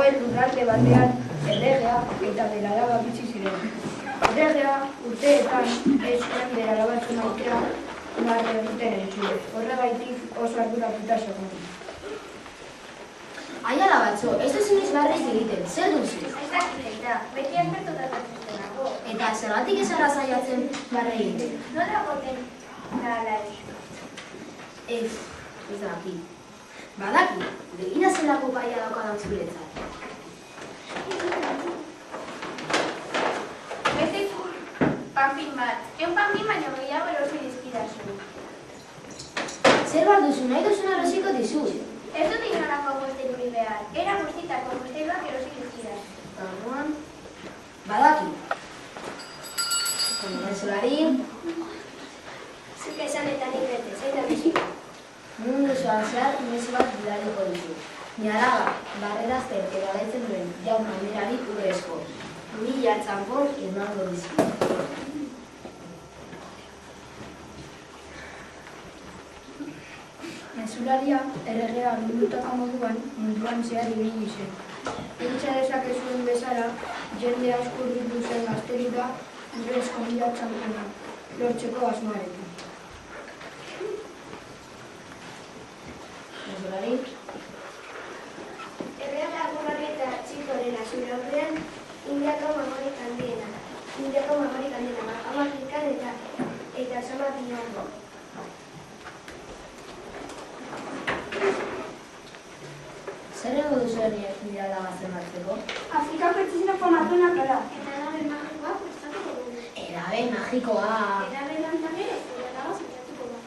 zegoen lurralde batean erregea eta bere alaba bizi ziren. Erregea urteetan ez zuen bere alabatxo maitea barre egiten entzule. Horregaitik oso arduratuta zegoen. Ai alabatxo, ez duzunez barreiz egiten, zer duzu? Ez dakiteita, beti aspertuta dago. Eta zergatik ez ara saiatzen barre egiten? Nola goten da ala Ez daki. Badaki, begira zelako gaia daukadan zuretzat. beste panpin bat. Panpin baino gehiago erosi dizkidazu. Zer bat duzu, nahi duzun erosiko dizu? Ez dut inolako guztirurik behar. Era guztitako guztiruak erosi dizkidazu. Orduan, badaki. Kondensolari, Zuk esan eta nik bete, zein da biziko. mundu zoan zehar mezu bat bidaliko dizu. Niaraga, barrerazten erabetzen duen jaun handerari urrezko. 1000 txampon emango dizu. Mezularia erregea agindutako moduan munduan zehar ibili zen. Pentsa dezakezuen bezala, jende asko hurbildu zen gaztelura urrezko 1000 txampona lortzeko asmoarekin. Kondensolari, Erreal agurgarri eta txikorena zure aurrean Indiako mamorik handiena. Amerikan eta sama bilango. zer ego duzu herriak nire alabazten batzeko? Afrika pertsizina fonatuenak gara. Eta edabe magikoa prestatuko dugu. Edabe magikoa! Edabe lantamere, eta dago zentratuko da.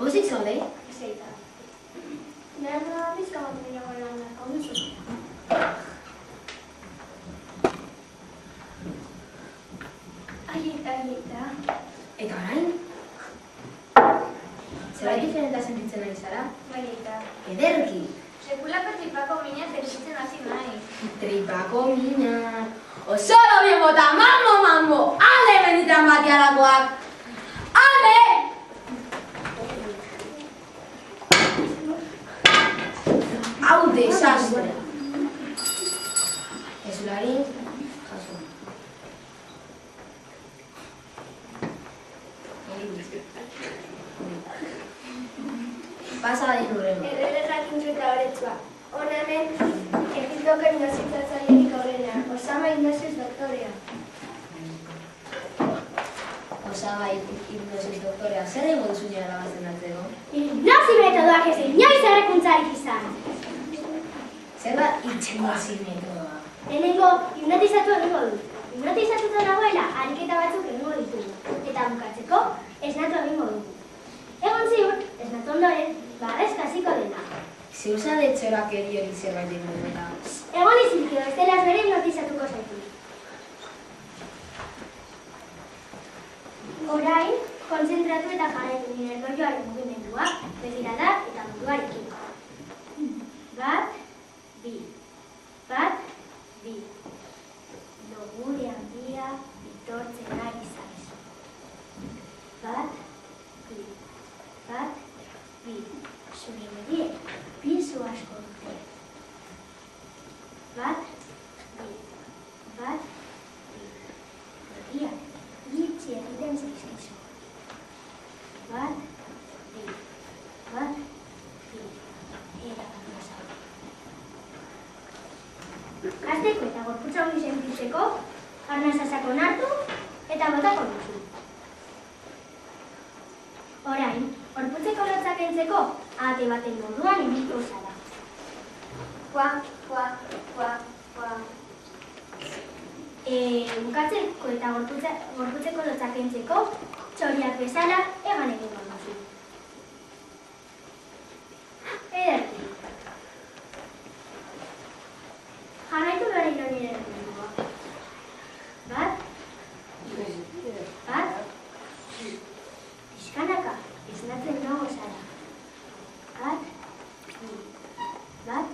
Pozik zaude? Ezeita. Nena bizka bat gehiago lanak, hau duzu. Aieta. Eta orain? Zerbait diferenta sentitzen ari zara? Aieta. Ederki! Sekulako tripako mina zerbitzen hasi nahi. Tripako mina... Osoro bien bota, mambo! Ale benditan batiarakoak! Ale! Hau desastre! Mezulari, jaso. Pasa da hurrengo. Errele jakin zueta horretzua. Hona hemen, Egiptoko hipnozizatzailerik aurrena. Osama hipnosis doktorea. Osaba hipnosis doktorea, zer egingo duzu nire alabazten atzeko? Hipnosi metodoak ez inoiz errekuntzarik izan. Zer da hipnosi metodoa? Lehenengo, hipnotizatu egingo du. Hipnotizatuta dagoela, ariketa batzuk egingo ditugu. Eta bukatzeko, esnatu egingo dugu. Egon ziur, esnatu ondoren, barrezka hasiko dena. Ziur zade txorak hori zerbait egin eta... Egon izilkio, ez dela bere hipnotizatuko zaitu. Orain, kontzentratu eta jarraitu nire erlojuaren mugimendua, begirada eta munduarekin. 1, 2. 1, 2. Logure handia bitortzen ari zaizu. 1, 2. 1, 2. Zure begiek pisu asko dute. 1, 2. 1, 2. Begiak itxi egiten zaizkizu. 1, 2. 1, gorputzeko, arnasa sakon hartu eta botako duzu. Orain, gorputzeko lotzak kentzeko, ate baten moduan ibiliko zara. Kuak, kuak, kuak, kuak. Bukatzeko eta gorputzeko lotzak kentzeko, txoriak bezala egan egingo duzu. Ederki. Jarraitu berriro nire erritmoa. Bat. Bat. Pixkanaka, esnatzen nago zara. Bat. Bat.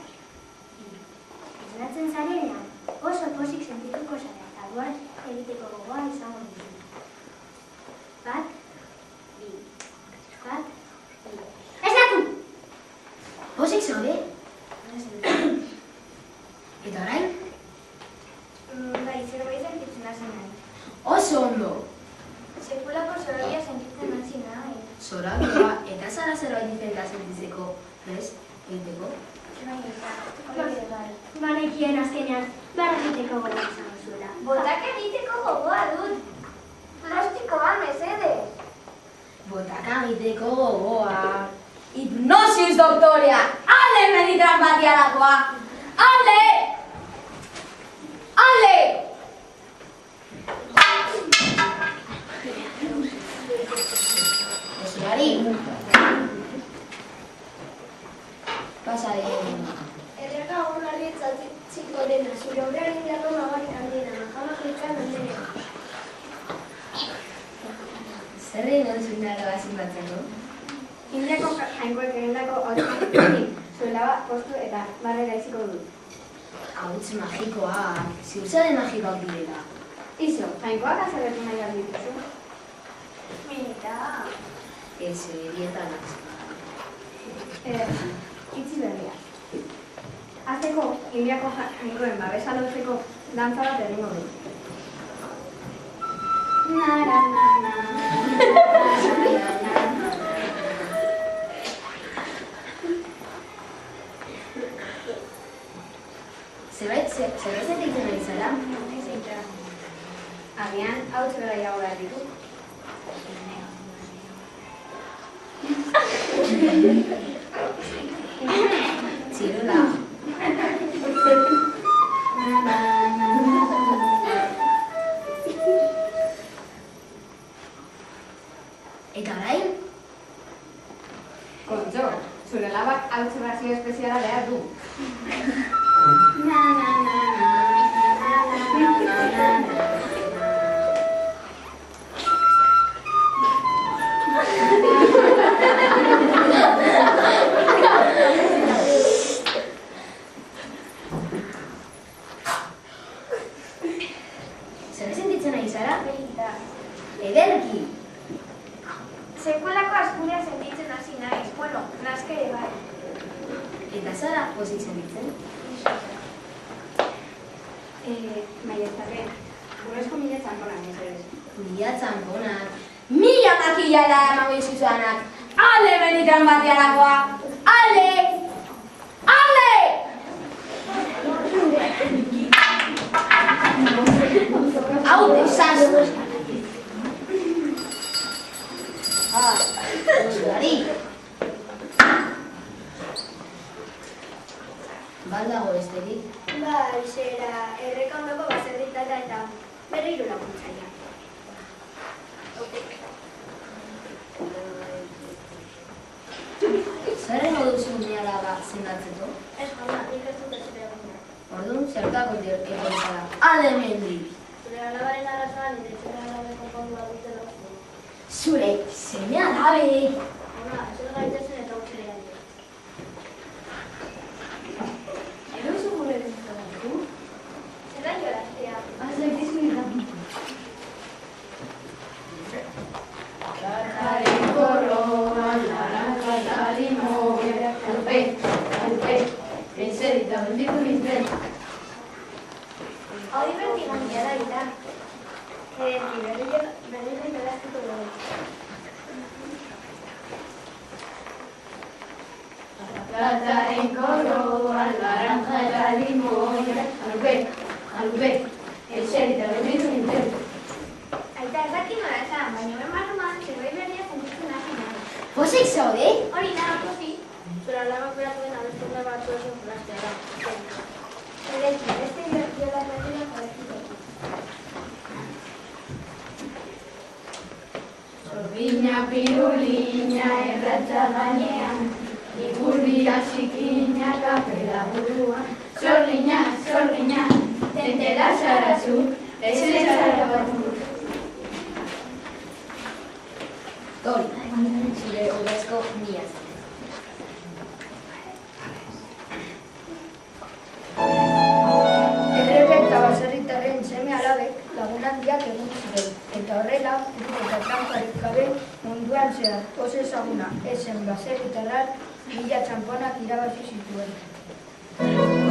Esnatzen zarenean, oso pozik sentituko zara eta duar egiteko gogoa izango duzu. Bat. Bi. Bat. Bi. Esnatu! Pozik zaude? Eta orain? Bai, zerbait sentitzen hasi nahi. Oso ondo! Sekulako zoroia sentitzen hasi nahi. Zorabioa eta zara zerbait diferenta sentitzeko, ez? Egiteko? Banekien azkenean, barra egiteko gogoa izango zuela. Botak egiteko gogoa dut. Plastikoa, mesedez. Botaka egiteko gogoa. Hipnosis, doktorea! Ale meditran batiarakoa! Ale! Ale! Osurari! Pasa egin. Erreka horrari txiko dena, zure obrearen jarro magarik handena, jama jitzan handena. Zer egin duzu inara bazin batzeko? Indiako jainkoek egindako automatikoekin zuela postu eta barrera iziko du. Hauts magikoa, ziurzade magikoak direla. Izo, jainkoak azaletu nahi aldituzu. Minita. Ez, dietan Itzi berria. Azteko, Indiako jainkoen babesa lotzeko dantza bat egingo du. Nara, Zerbait sentitzen ari zara? Agian, hau txera gehiago behar ditu. Txirula. Eta orain? Kontxo, zure labak hau txerrazio espeziala behar du. Zer sentitzen ari zara? Ederki! Sekulako askuria sentitzen hasi naiz. Bueno, naske bai. Eta zara pozik sentitzen? Maieztarre, urrezko mila txanponak mesedez. Mila txamponak. Mila makillala emango izuzanak. Ale benitran batiarakoa! Ale! Ale! Hau desastre! Osurari! Baldago besterik? Bai, zera, erreka ondoko baserritara eta berriro laguntzaia. Zer ego duzu niara zendatzeko? Ez jauna, nik ez dut ez ere guna. Orduan, zertako etorri zara. Ale mendik! Zure alabaren arazoan, nire zure alabeko kondua dute lortu. Zure seme alabek! Hona, ez dut gaitezen eta utxere gaitu. Ero zu gure dintzatu? Zer da joraztea? Azek dizu irrapitu. Kataren korroan, naranja limoi, alpe, printzerita bendiku nintzen. Hau divertigantia da ita. Berriro joraztuko dugu. Kataren korroan, naranja limoi, alpe, Pozik zaude? Hori da, pozi. Zura alabak beratuen abestunde batzu esan jolastea da. Erekin, beste jola batera jarretzeko. Sordina pirulina erratza gainean, ikurria zikina kapela buruan. Sordina, tentela zarazu, ez zara batu. Tori, zure urrezko miaz. Errege eta baserritarren seme alabek lagun handiak egin ziren, eta horrela, truk eta tranparik gabe munduan zehar oso ezaguna, ezen baserritarrak 1000 txanponak irabazi zituen.